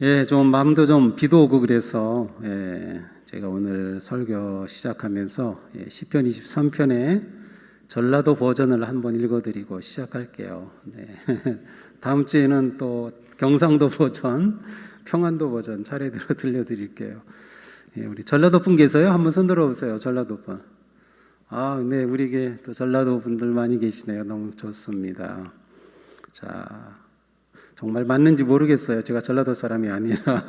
예, 좀 마음도 좀 비도 오고 그래서 제가 오늘 설교 시작하면서 시편 23편의 전라도 버전을 한번 읽어드리고 시작할게요. 네. 다음 주에는 또 경상도 버전, 평안도 버전 차례대로 들려드릴게요. 예, 우리 전라도 분 계세요? 한번 손 들어보세요. 전라도 분. 네, 우리에게 또 전라도 분들 많이 계시네요. 너무 좋습니다. 자. 정말 맞는지 모르겠어요. 제가 전라도 사람이 아니라.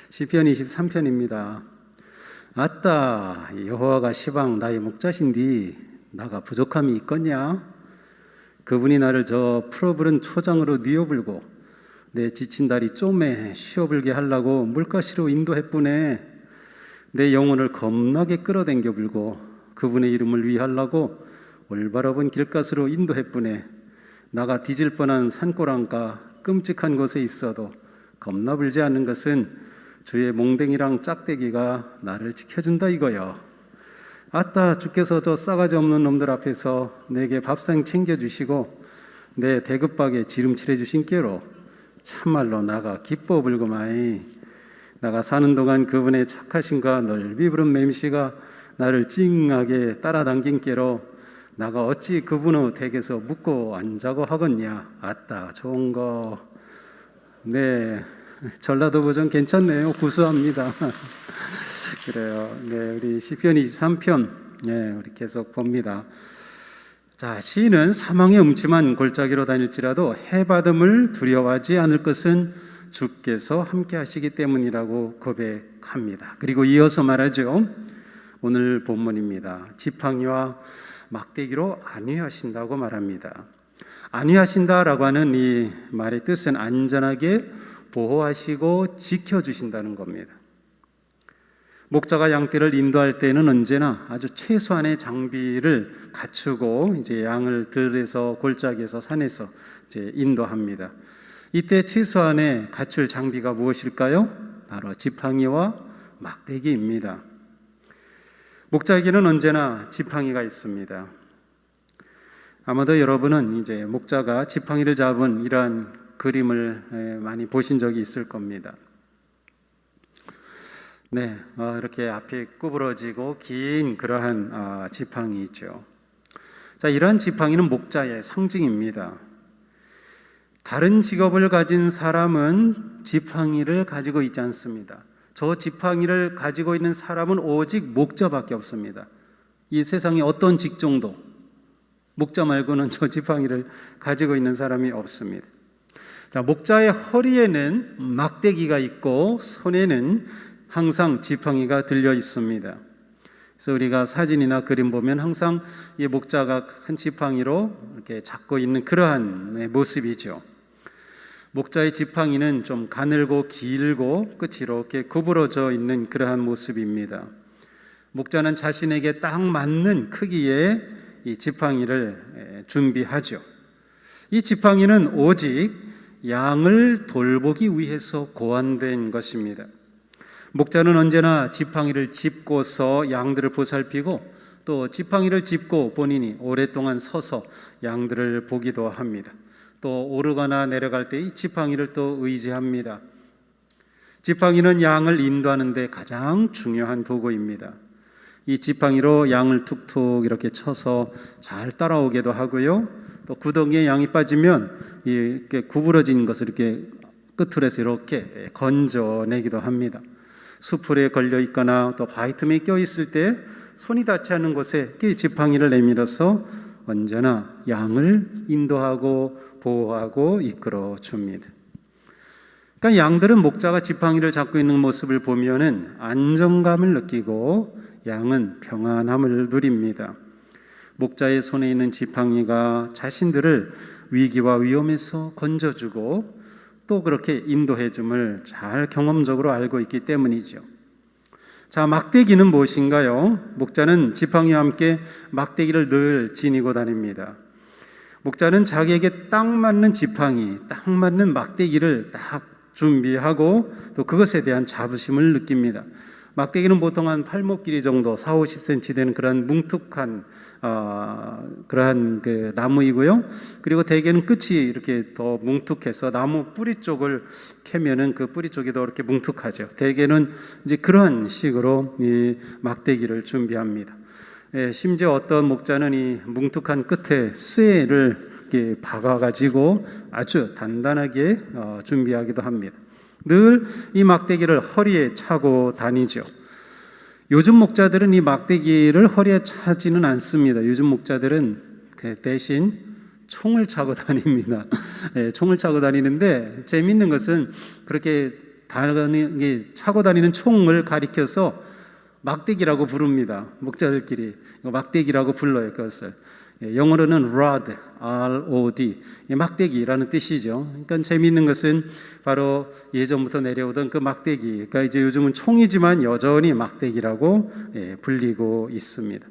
시편 23편입니다. 아따, 여호와가 시방 나의 목자신디 나가 부족함이 있겠냐? 그분이 나를 저 풀어부른 초장으로 뉘어불고 내 지친 다리 쪼매 쉬어불게 하려고 물가시로 인도했쁘네. 내 영혼을 겁나게 끌어당겨 불고 그분의 이름을 위하려고 올바로본 길가스로 인도했쁘네. 나가 뒤질 뻔한 산고랑가 끔찍한 곳에 있어도 겁나 불지 않는 것은 주의 몽댕이랑 짝대기가 나를 지켜준다 이거요. 아따, 주께서 저 싸가지 없는 놈들 앞에서 내게 밥상 챙겨주시고 내 대급박에 지름칠해 주신 께로 참말로 나가 기뻐 불구마이. 나가 사는 동안 그분의 착하심과 넓이 부른 맹시가 나를 찡하게 따라당긴 께로 나가 어찌 그분의 댁에서 묵고 앉자고 하겠냐. 아따, 좋은 거. 네, 전라도 버전 괜찮네요. 구수합니다. 그래요. 네, 우리 시편 23편 네, 우리 계속 봅니다. 자, 시인은 사망의 음침한 골짜기로 다닐지라도 해받음을 두려워하지 않을 것은 주께서 함께 하시기 때문이라고 고백합니다. 그리고 이어서 말하죠. 오늘 본문입니다. 지팡이와 막대기로 안위하신다고 말합니다. 안위하신다라고 하는 이 말의 뜻은 안전하게 보호하시고 지켜주신다는 겁니다. 목자가 양떼를 인도할 때는 언제나 아주 최소한의 장비를 갖추고 이제 양을 들에서 골짜기에서 산에서 이제 인도합니다. 이때 최소한의 갖출 장비가 무엇일까요? 바로 지팡이와 막대기입니다. 목자에게는 언제나 지팡이가 있습니다. 아마도 여러분은 이제 목자가 지팡이를 잡은 이러한 그림을 많이 보신 적이 있을 겁니다. 네, 이렇게 앞에 구부러지고 긴 그러한 지팡이 있죠. 자, 이러한 지팡이는 목자의 상징입니다. 다른 직업을 가진 사람은 지팡이를 가지고 있지 않습니다. 저 지팡이를 가지고 있는 사람은 오직 목자밖에 없습니다. 이 세상에 어떤 직종도 목자 말고는 저 지팡이를 가지고 있는 사람이 없습니다. 자, 목자의 허리에는 막대기가 있고 손에는 항상 지팡이가 들려 있습니다. 그래서 우리가 사진이나 그림 보면 항상 이 목자가 큰 지팡이로 이렇게 잡고 있는 그러한 모습이죠. 목자의 지팡이는 좀 가늘고 길고 끝이 이렇게 구부러져 있는 그러한 모습입니다. 목자는 자신에게 딱 맞는 크기의 이 지팡이를 준비하죠. 이 지팡이는 오직 양을 돌보기 위해서 고안된 것입니다. 목자는 언제나 지팡이를 짚고서 양들을 보살피고 또 지팡이를 짚고 본인이 오랫동안 서서 양들을 보기도 합니다. 또 오르거나 내려갈 때 이 지팡이를 또 의지합니다. 지팡이는 양을 인도하는 데 가장 중요한 도구입니다. 이 지팡이로 양을 툭툭 이렇게 쳐서 잘 따라오기도 하고요. 또 구덩이에 양이 빠지면 이렇게 구부러진 것을 이렇게 끝으로 해서 이렇게 건져내기도 합니다. 수풀에 걸려 있거나 또 바위틈에 껴 있을 때 손이 닿지 않는 곳에 이 지팡이를 내밀어서 언제나 양을 인도하고 보호하고 이끌어 줍니다. 그러니까 양들은 목자가 지팡이를 잡고 있는 모습을 보면은 안정감을 느끼고 양은 평안함을 누립니다. 목자의 손에 있는 지팡이가 자신들을 위기와 위험에서 건져주고 또 그렇게 인도해 줌을 잘 경험적으로 알고 있기 때문이죠. 자, 막대기는 무엇인가요? 목자는 지팡이와 함께 막대기를 늘 지니고 다닙니다. 목자는 자기에게 딱 맞는 지팡이, 딱 맞는 막대기를 딱 준비하고 또 그것에 대한 자부심을 느낍니다. 막대기는 보통 한 팔목 길이 정도 4, 50cm 되는 그런 뭉툭한 그러한 그 나무이고요. 그리고 대개는 끝이 이렇게 더 뭉툭해서 나무 뿌리 쪽을 캐면은 그 뿌리 쪽이 더 이렇게 뭉툭하죠. 대개는 이제 그런 식으로 이 막대기를 준비합니다. 심지어 어떤 목자는 이 뭉툭한 끝에 쇠를 이렇게 박아가지고 아주 단단하게 준비하기도 합니다. 늘 이 막대기를 허리에 차고 다니죠. 요즘 목자들은 이 막대기를 허리에 차지는 않습니다. 요즘 목자들은 대신 총을 차고 다닙니다. 총을 차고 다니는데 재미있는 것은 그렇게 차고 다니는 총을 가리켜서 막대기라고 부릅니다. 목자들끼리 막대기라고 불러요. 그것을 영어로는 rod, R-O-D, 막대기라는 뜻이죠. 그러니까 재미있는 것은 바로 예전부터 내려오던 그 막대기, 그러니까 이제 요즘은 총이지만 여전히 막대기라고 불리고 있습니다.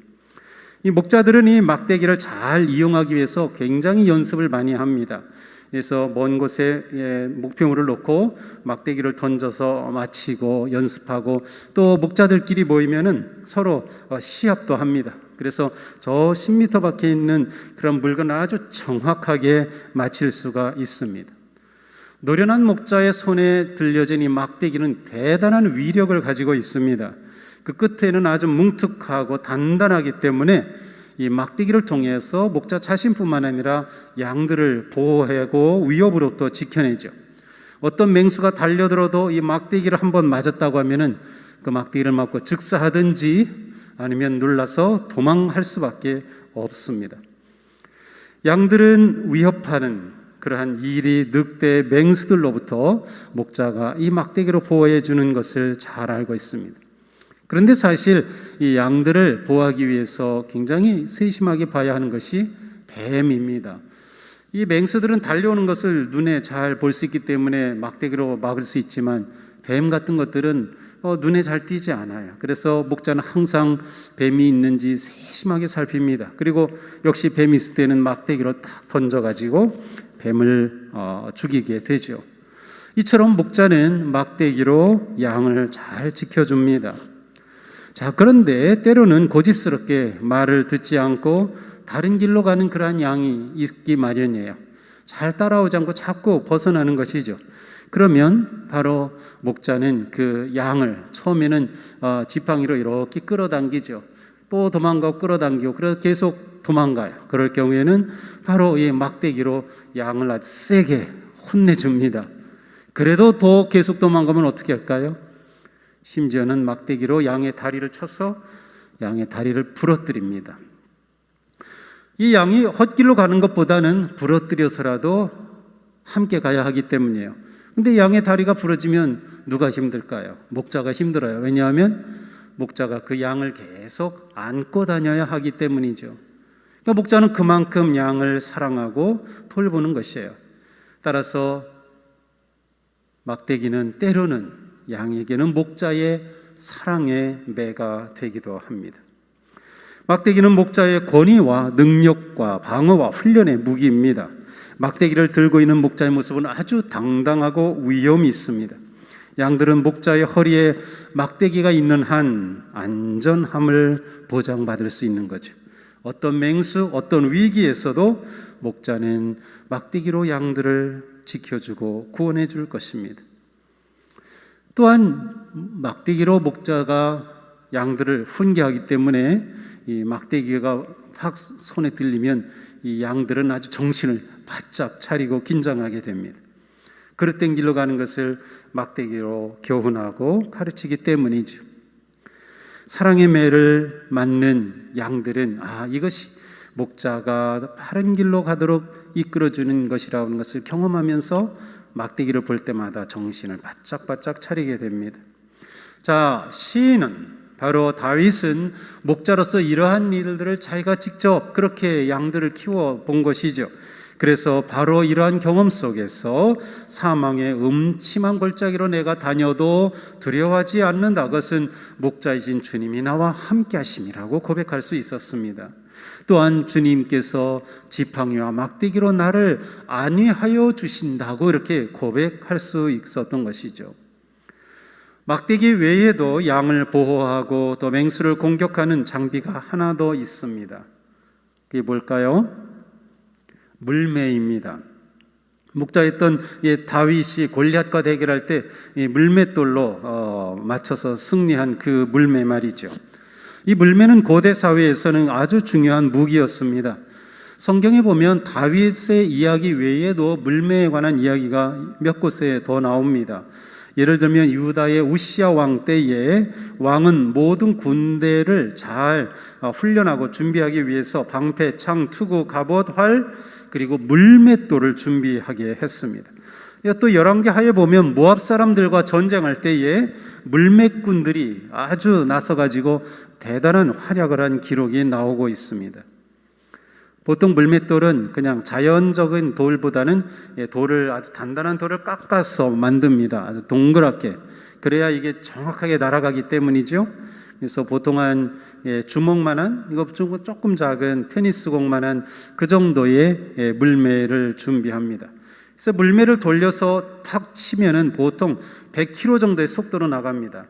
이 목자들은 이 막대기를 잘 이용하기 위해서 굉장히 연습을 많이 합니다. 그래서 먼 곳에 목표물을 놓고 막대기를 던져서 맞히고 연습하고, 또 목자들끼리 모이면은 서로 시합도 합니다. 그래서 저 10m 밖에 있는 그런 물건을 아주 정확하게 맞힐 수가 있습니다. 노련한 목자의 손에 들려진 이 막대기는 대단한 위력을 가지고 있습니다. 그 끝에는 아주 뭉툭하고 단단하기 때문에 이 막대기를 통해서 목자 자신뿐만 아니라 양들을 보호하고 위협으로부터 지켜내죠. 어떤 맹수가 달려들어도 이 막대기를 한번 맞았다고 하면은 그 막대기를 맞고 즉사하든지 아니면 눌러서 도망할 수밖에 없습니다. 양들은 위협하는 그러한 이리, 늑대, 맹수들로부터 목자가 이 막대기로 보호해 주는 것을 잘 알고 있습니다. 그런데 사실 이 양들을 보호하기 위해서 굉장히 세심하게 봐야 하는 것이 뱀입니다. 이 맹수들은 달려오는 것을 눈에 잘 볼 수 있기 때문에 막대기로 막을 수 있지만 뱀 같은 것들은 눈에 잘 띄지 않아요. 그래서 목자는 항상 뱀이 있는지 세심하게 살핍니다. 그리고 역시 뱀이 있을 때는 막대기로 딱 던져가지고 뱀을 죽이게 되죠. 이처럼 목자는 막대기로 양을 잘 지켜줍니다. 자, 그런데 때로는 고집스럽게 말을 듣지 않고 다른 길로 가는 그러한 양이 있기 마련이에요. 잘 따라오지 않고 자꾸 벗어나는 것이죠. 그러면 바로 목자는 그 양을 처음에는 지팡이로 이렇게 끌어당기죠. 또 도망가고 끌어당기고, 그래서 계속 도망가요. 그럴 경우에는 바로 이 막대기로 양을 아주 세게 혼내줍니다. 그래도 더 계속 도망가면 어떻게 할까요? 심지어는 막대기로 양의 다리를 쳐서 양의 다리를 부러뜨립니다. 이 양이 헛길로 가는 것보다는 부러뜨려서라도 함께 가야 하기 때문이에요. 근데 양의 다리가 부러지면 누가 힘들까요? 목자가 힘들어요. 왜냐하면 목자가 그 양을 계속 안고 다녀야 하기 때문이죠. 그러니까 목자는 그만큼 양을 사랑하고 돌보는 것이에요. 따라서 막대기는 때로는 양에게는 목자의 사랑의 매가 되기도 합니다. 막대기는 목자의 권위와 능력과 방어와 훈련의 무기입니다. 막대기를 들고 있는 목자의 모습은 아주 당당하고 위엄이 있습니다. 양들은 목자의 허리에 막대기가 있는 한 안전함을 보장받을 수 있는 거죠. 어떤 맹수, 어떤 위기에서도 목자는 막대기로 양들을 지켜주고 구원해 줄 것입니다. 또한 막대기로 목자가 양들을 훈계하기 때문에 이 막대기가 탁 손에 들리면 이 양들은 아주 정신을 바짝 차리고 긴장하게 됩니다. 그릇된 길로 가는 것을 막대기로 교훈하고 가르치기 때문이죠. 사랑의 매를 맞는 양들은 이것이 목자가 바른 길로 가도록 이끌어주는 것이라는 것을 경험하면서 막대기를 볼 때마다 정신을 바짝바짝 차리게 됩니다. 자, 시인은 바로 다윗은 목자로서 이러한 일들을 자기가 직접 그렇게 양들을 키워 본 것이죠. 그래서 바로 이러한 경험 속에서 사망의 음침한 골짜기로 내가 다녀도 두려워하지 않는다. 그것은 목자이신 주님이 나와 함께 하심이라고 고백할 수 있었습니다. 또한 주님께서 지팡이와 막대기로 나를 안위하여 주신다고 이렇게 고백할 수 있었던 것이죠. 막대기 외에도 양을 보호하고 또 맹수를 공격하는 장비가 하나 더 있습니다. 그게 뭘까요? 물매입니다. 목자였던 다윗이 골리앗과 대결할 때 물맷돌로 맞춰서 승리한 그 물매 말이죠. 이 물매는 고대 사회에서는 아주 중요한 무기였습니다. 성경에 보면 다윗의 이야기 외에도 물매에 관한 이야기가 몇 곳에 더 나옵니다. 예를 들면 유다의 우시야 왕 때에 왕은 모든 군대를 잘 훈련하고 준비하기 위해서 방패, 창, 투구, 갑옷, 활 그리고 물맷돌을 준비하게 했습니다. 또 열왕기하에 보면 모압 사람들과 전쟁할 때에 물맷군들이 아주 나서가지고 대단한 활약을 한 기록이 나오고 있습니다. 보통 물맷돌은 그냥 자연적인 돌보다는 돌을 아주 단단한 돌을 깎아서 만듭니다. 아주 동그랗게. 그래야 이게 정확하게 날아가기 때문이죠. 그래서 보통 한 주먹만한, 이거 조금 작은 테니스공만한 그 정도의 물매를 준비합니다. 그래서 물매를 돌려서 탁 치면은 보통 100km 정도의 속도로 나갑니다.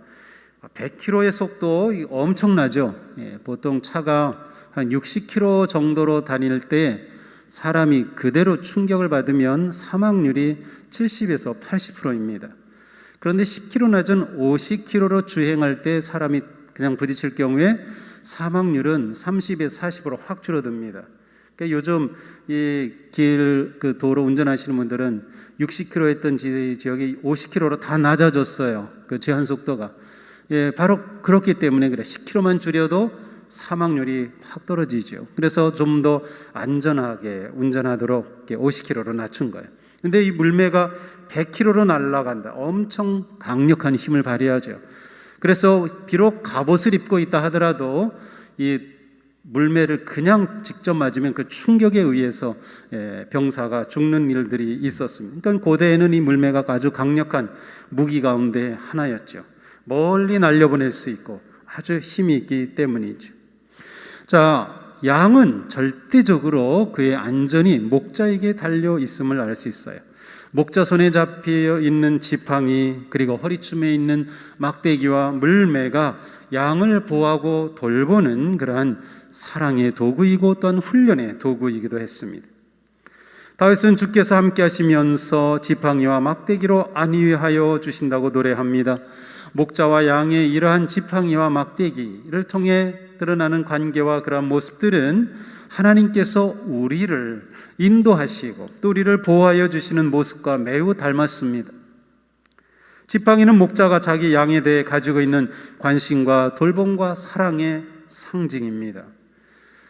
100km의 속도 엄청나죠. 보통 차가 한 60km 정도로 다닐 때 사람이 그대로 충격을 받으면 사망률이 70에서 80%입니다. 그런데 10km 낮은 50km로 주행할 때 사람이 그냥 부딪힐 경우에 사망률은 30에서 40으로 확 줄어듭니다. 그러니까 요즘 이 길 도로 운전하시는 분들은 60km 했던 지역이 50km로 다 낮아졌어요. 그 제한 속도가. 바로 그렇기 때문에 그래. 10km만 줄여도 사망률이 확 떨어지죠. 그래서 좀 더 안전하게 운전하도록 50km로 낮춘 거예요. 근데 이 물매가 100km로 날아간다. 엄청 강력한 힘을 발휘하죠. 그래서 비록 갑옷을 입고 있다 하더라도 이 물매를 그냥 직접 맞으면 그 충격에 의해서 병사가 죽는 일들이 있었습니다. 그러니까 고대에는 이 물매가 아주 강력한 무기 가운데 하나였죠. 멀리 날려보낼 수 있고 아주 힘이 있기 때문이죠. 자, 양은 절대적으로 그의 안전이 목자에게 달려 있음을 알 수 있어요. 목자 손에 잡혀 있는 지팡이 그리고 허리춤에 있는 막대기와 물매가 양을 보호하고 돌보는 그러한 사랑의 도구이고 또한 훈련의 도구이기도 했습니다. 다윗은 주께서 함께 하시면서 지팡이와 막대기로 안위하여 주신다고 노래합니다. 목자와 양의 이러한 지팡이와 막대기를 통해 드러나는 관계와 그러한 모습들은 하나님께서 우리를 인도하시고 또 우리를 보호하여 주시는 모습과 매우 닮았습니다. 지팡이는 목자가 자기 양에 대해 가지고 있는 관심과 돌봄과 사랑의 상징입니다.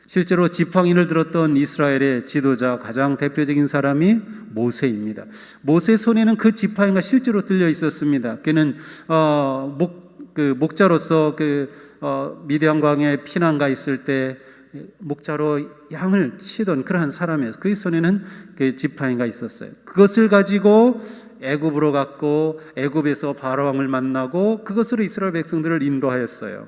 실제로 지팡이를 들었던 이스라엘의 지도자 가장 대표적인 사람이 모세입니다. 모세 손에는 그 지팡이가 실제로 들려 있었습니다. 그는 목자로서 미디안 광야에 피난가 있을 때 목자로 양을 치던 그러한 사람이었어요. 그의 손에는 그 지팡이가 있었어요. 그것을 가지고 애굽으로 갔고 애굽에서 바로왕을 만나고 그것으로 이스라엘 백성들을 인도하였어요.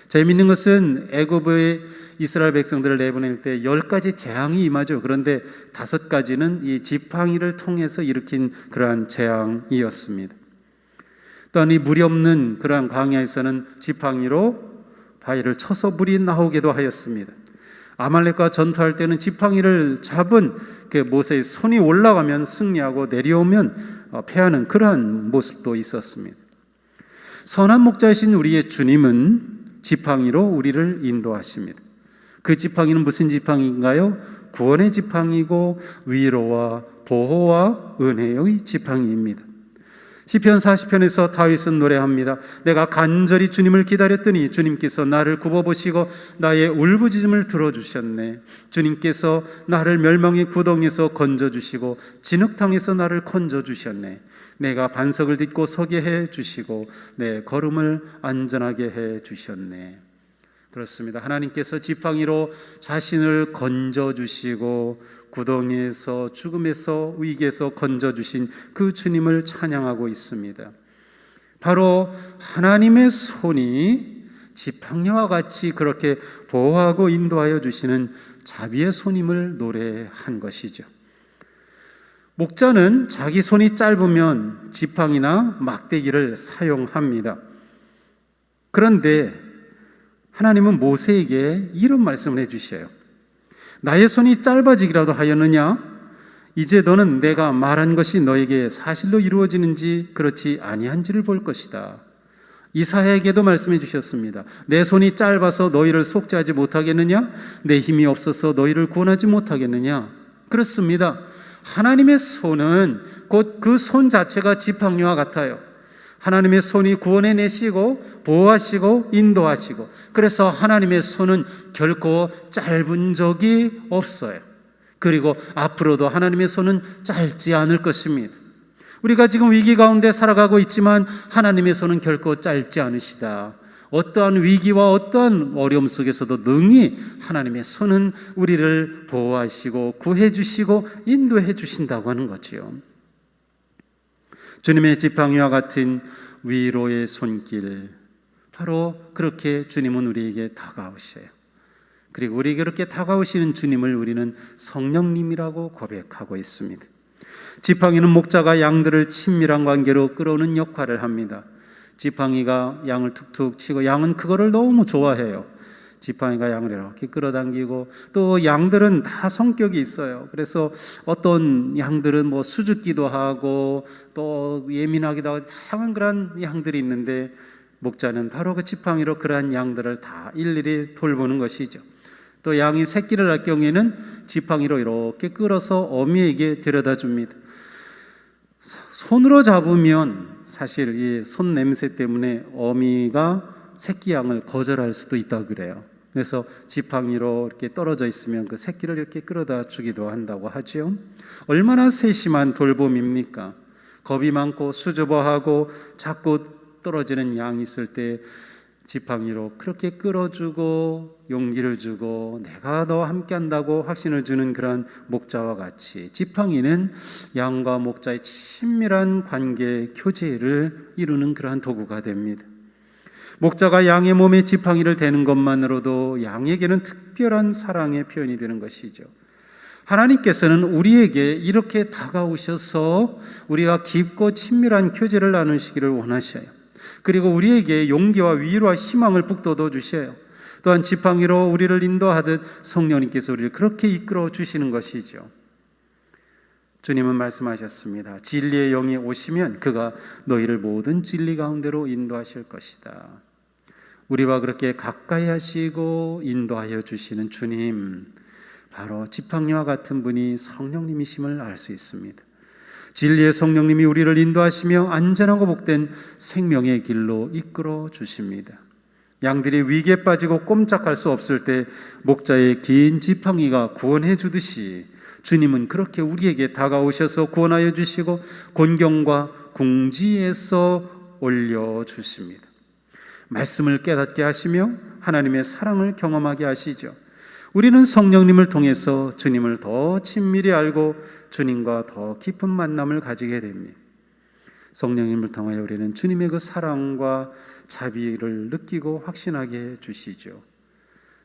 재미있는 것은 애굽의 이스라엘 백성들을 내보낼 때 10가지 재앙이 임하죠. 그런데 5가지는 이 지팡이를 통해서 일으킨 그러한 재앙이었습니다. 또한 이 물이 없는 그러한 광야에서는 지팡이로 바위를 쳐서 물이 나오기도 하였습니다. 아말렉과 전투할 때는 지팡이를 잡은 그 모세의 손이 올라가면 승리하고 내려오면 패하는 그러한 모습도 있었습니다. 선한 목자이신 우리의 주님은 지팡이로 우리를 인도하십니다. 그 지팡이는 무슨 지팡이인가요? 구원의 지팡이고 위로와 보호와 은혜의 지팡이입니다. 시편 40편에서 다윗은 노래합니다. 내가 간절히 주님을 기다렸더니 주님께서 나를 굽어보시고 나의 울부짖음을 들어주셨네. 주님께서 나를 멸망의 구덩이에서 건져주시고 진흙탕에서 나를 건져주셨네. 내가 반석을 딛고 서게 해주시고 내 걸음을 안전하게 해주셨네. 그렇습니다. 하나님께서 지팡이로 자신을 건져주시고 구덩이에서 죽음에서 위기에서 건져주신 그 주님을 찬양하고 있습니다. 바로 하나님의 손이 지팡이와 같이 그렇게 보호하고 인도하여 주시는 자비의 손임을 노래한 것이죠. 목자는 자기 손이 짧으면 지팡이나 막대기를 사용합니다. 그런데 하나님은 모세에게 이런 말씀을 해주셔요. 나의 손이 짧아지기라도 하였느냐? 이제 너는 내가 말한 것이 너에게 사실로 이루어지는지 그렇지 아니한지를 볼 것이다. 이사야에게도 말씀해 주셨습니다. 내 손이 짧아서 너희를 속죄하지 못하겠느냐? 내 힘이 없어서 너희를 구원하지 못하겠느냐? 그렇습니다. 하나님의 손은 곧 그 손 자체가 지팡이와 같아요. 하나님의 손이 구원해내시고 보호하시고 인도하시고, 그래서 하나님의 손은 결코 짧은 적이 없어요. 그리고 앞으로도 하나님의 손은 짧지 않을 것입니다. 우리가 지금 위기 가운데 살아가고 있지만 하나님의 손은 결코 짧지 않으시다. 어떠한 위기와 어떠한 어려움 속에서도 능히 하나님의 손은 우리를 보호하시고 구해주시고 인도해 주신다고 하는 거지요. 주님의 지팡이와 같은 위로의 손길, 바로 그렇게 주님은 우리에게 다가오셔요. 그리고 우리에게 그렇게 다가오시는 주님을 우리는 성령님이라고 고백하고 있습니다. 지팡이는 목자가 양들을 친밀한 관계로 끌어오는 역할을 합니다. 지팡이가 양을 툭툭 치고, 양은 그거를 너무 좋아해요. 지팡이가 양을 이렇게 끌어당기고, 또 양들은 다 성격이 있어요. 그래서 어떤 양들은 뭐 수줍기도 하고 또 예민하기도 하고 다양한 그런 양들이 있는데, 목자는 바로 그 지팡이로 그러한 양들을 다 일일이 돌보는 것이죠. 또 양이 새끼를 낳을 경우에는 지팡이로 이렇게 끌어서 어미에게 데려다 줍니다. 손으로 잡으면 사실 이 손 냄새 때문에 어미가 새끼 양을 거절할 수도 있다고 그래요. 그래서 지팡이로 이렇게 떨어져 있으면 그 새끼를 이렇게 끌어다 주기도 한다고 하죠. 얼마나 세심한 돌봄입니까? 겁이 많고 수줍어하고 자꾸 떨어지는 양이 있을 때 지팡이로 그렇게 끌어주고 용기를 주고 내가 너와 함께 한다고 확신을 주는 그런 목자와 같이, 지팡이는 양과 목자의 친밀한 관계 교제를 이루는 그러한 도구가 됩니다. 목자가 양의 몸에 지팡이를 대는 것만으로도 양에게는 특별한 사랑의 표현이 되는 것이죠. 하나님께서는 우리에게 이렇게 다가오셔서 우리가 깊고 친밀한 교제를 나누시기를 원하셔요. 그리고 우리에게 용기와 위로와 희망을 북돋워 주셔요. 또한 지팡이로 우리를 인도하듯 성령님께서 우리를 그렇게 이끌어 주시는 것이죠. 주님은 말씀하셨습니다. 진리의 영이 오시면 그가 너희를 모든 진리 가운데로 인도하실 것이다. 우리와 그렇게 가까이 하시고 인도하여 주시는 주님, 바로 지팡이와 같은 분이 성령님이심을 알 수 있습니다. 진리의 성령님이 우리를 인도하시며 안전하고 복된 생명의 길로 이끌어 주십니다. 양들이 위기에 빠지고 꼼짝할 수 없을 때 목자의 긴 지팡이가 구원해 주듯이 주님은 그렇게 우리에게 다가오셔서 구원하여 주시고 곤경과 궁지에서 올려주십니다. 말씀을 깨닫게 하시며 하나님의 사랑을 경험하게 하시죠. 우리는 성령님을 통해서 주님을 더 친밀히 알고 주님과 더 깊은 만남을 가지게 됩니다. 성령님을 통하여 우리는 주님의 그 사랑과 자비를 느끼고 확신하게 해주시죠.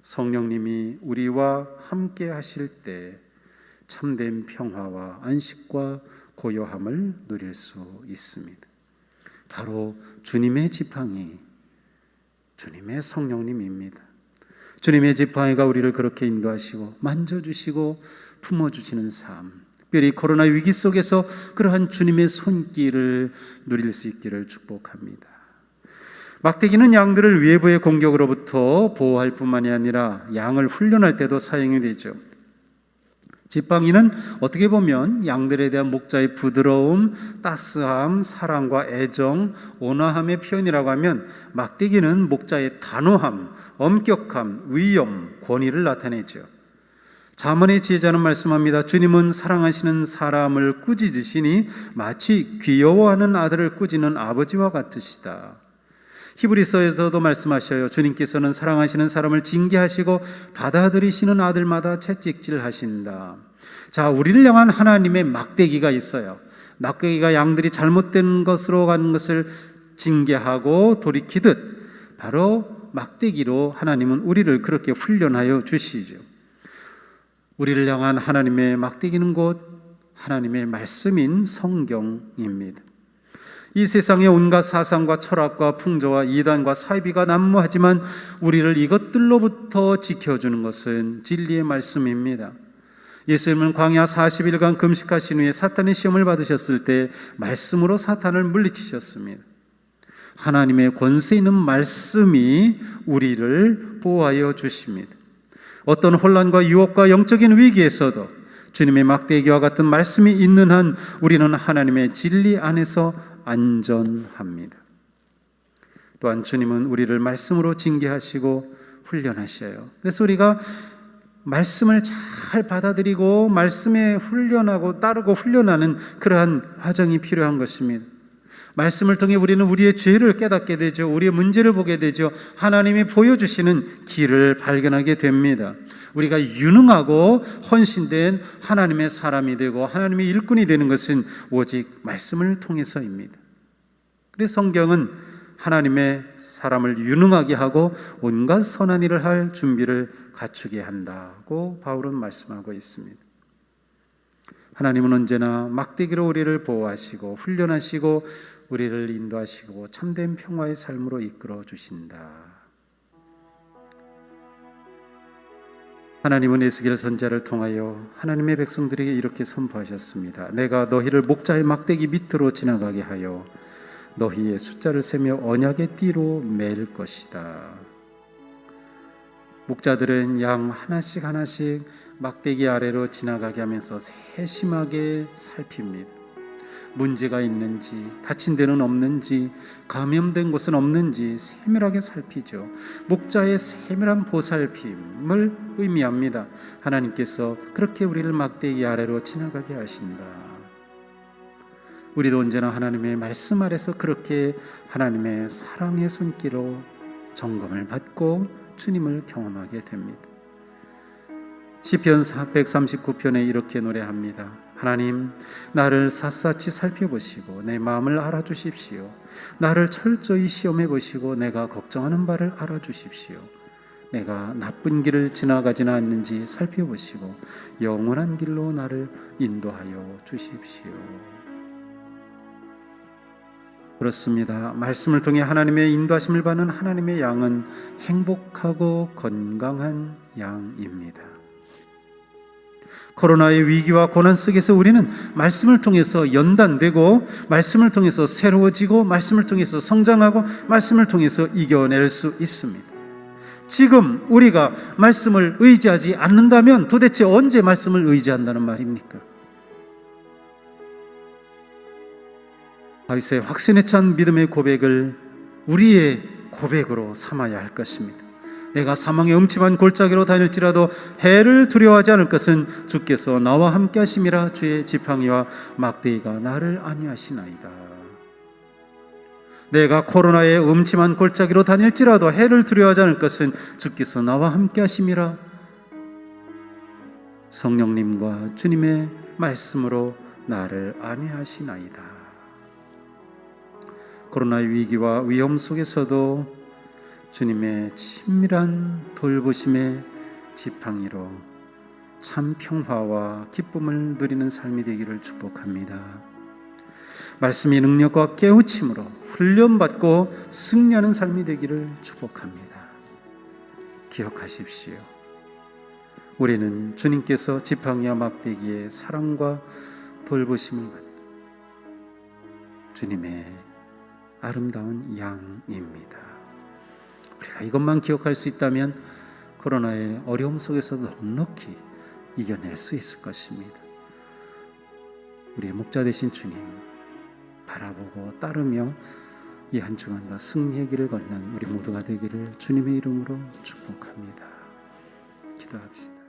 성령님이 우리와 함께 하실 때 참된 평화와 안식과 고요함을 누릴 수 있습니다. 바로 주님의 지팡이, 주님의 성령님입니다. 주님의 지팡이가 우리를 그렇게 인도하시고 만져주시고 품어주시는 삶, 특별히 코로나 위기 속에서 그러한 주님의 손길을 누릴 수 있기를 축복합니다. 막대기는 양들을 외부의 공격으로부터 보호할 뿐만이 아니라 양을 훈련할 때도 사용이 되죠. 지팡이는 어떻게 보면 양들에 대한 목자의 부드러움, 따스함, 사랑과 애정, 온화함의 표현이라고 하면, 막대기는 목자의 단호함, 엄격함, 위엄, 권위를 나타내죠. 잠언의 지혜자는 말씀합니다. 주님은 사랑하시는 사람을 꾸짖으시니 마치 귀여워하는 아들을 꾸짖는 아버지와 같으시다. 히브리서에서도 말씀하셔요. 주님께서는 사랑하시는 사람을 징계하시고 받아들이시는 아들마다 채찍질하신다. 자, 우리를 향한 하나님의 막대기가 있어요. 막대기가 양들이 잘못된 것으로 가는 것을 징계하고 돌이키듯 바로 막대기로 하나님은 우리를 그렇게 훈련하여 주시죠. 우리를 향한 하나님의 막대기는 곧 하나님의 말씀인 성경입니다. 이 세상의 온갖 사상과 철학과 풍조와 이단과 사이비가 난무하지만 우리를 이것들로부터 지켜주는 것은 진리의 말씀입니다. 예수님은 광야 40일간 금식하신 후에 사탄의 시험을 받으셨을 때 말씀으로 사탄을 물리치셨습니다. 하나님의 권세 있는 말씀이 우리를 보호하여 주십니다. 어떤 혼란과 유혹과 영적인 위기에서도 주님의 막대기와 같은 말씀이 있는 한 우리는 하나님의 진리 안에서 안전합니다. 또한 주님은 우리를 말씀으로 징계하시고 훈련하셔요. 그래서 우리가 말씀을 잘 받아들이고 말씀에 훈련하고 따르고 훈련하는 그러한 과정이 필요한 것입니다. 말씀을 통해 우리는 우리의 죄를 깨닫게 되죠. 우리의 문제를 보게 되죠. 하나님이 보여주시는 길을 발견하게 됩니다. 우리가 유능하고 헌신된 하나님의 사람이 되고 하나님의 일꾼이 되는 것은 오직 말씀을 통해서입니다. 그래서 성경은 하나님의 사람을 유능하게 하고 온갖 선한 일을 할 준비를 갖추게 한다고 바울은 말씀하고 있습니다. 하나님은 언제나 막대기로 우리를 보호하시고 훈련하시고 우리를 인도하시고 참된 평화의 삶으로 이끌어 주신다. 하나님은 에스겔 선지자를 통하여 하나님의 백성들에게 이렇게 선포하셨습니다. 내가 너희를 목자의 막대기 밑으로 지나가게 하여 너희의 숫자를 세며 언약의 띠로 맬 것이다. 목자들은 양 하나씩 하나씩 막대기 아래로 지나가게 하면서 세심하게 살핍니다. 문제가 있는지, 다친 데는 없는지, 감염된 곳은 없는지 세밀하게 살피죠. 목자의 세밀한 보살핌을 의미합니다. 하나님께서 그렇게 우리를 막대기 아래로 지나가게 하신다. 우리도 언제나 하나님의 말씀 아래서 그렇게 하나님의 사랑의 손길로 점검을 받고 주님을 경험하게 됩니다. 시편 139편에 이렇게 노래합니다. 하나님, 나를 샅샅이 살펴보시고 내 마음을 알아주십시오. 나를 철저히 시험해 보시고 내가 걱정하는 바를 알아주십시오. 내가 나쁜 길을 지나가지는 않는지 살펴보시고 영원한 길로 나를 인도하여 주십시오. 그렇습니다. 말씀을 통해 하나님의 인도하심을 받는 하나님의 양은 행복하고 건강한 양입니다. 코로나의 위기와 고난 속에서 우리는 말씀을 통해서 연단되고 말씀을 통해서 새로워지고 말씀을 통해서 성장하고 말씀을 통해서 이겨낼 수 있습니다. 지금 우리가 말씀을 의지하지 않는다면 도대체 언제 말씀을 의지한다는 말입니까? 다윗의 확신에 찬 믿음의 고백을 우리의 고백으로 삼아야 할 것입니다. 내가 사망의 음침한 골짜기로 다닐지라도 해를 두려워하지 않을 것은 주께서 나와 함께 하심이라. 주의 지팡이와 막대기가 나를 안위하시나이다. 내가 코로나의 음침한 골짜기로 다닐지라도 해를 두려워하지 않을 것은 주께서 나와 함께 하심이라. 성령님과 주님의 말씀으로 나를 안위하시나이다. 코로나의 위기와 위험 속에서도 주님의 친밀한 돌보심의 지팡이로 참 평화와 기쁨을 누리는 삶이 되기를 축복합니다. 말씀의 능력과 깨우침으로 훈련받고 승리하는 삶이 되기를 축복합니다. 기억하십시오. 우리는 주님께서 지팡이와 막대기의 사랑과 돌보심을 받는 주님의 아름다운 양입니다. 우리가 이것만 기억할 수 있다면 코로나의 어려움 속에서 넉넉히 이겨낼 수 있을 것입니다. 우리의 목자 되신 주님 바라보고 따르며 이 한 주간 다 승리의 길을 걷는 우리 모두가 되기를 주님의 이름으로 축복합니다. 기도합시다.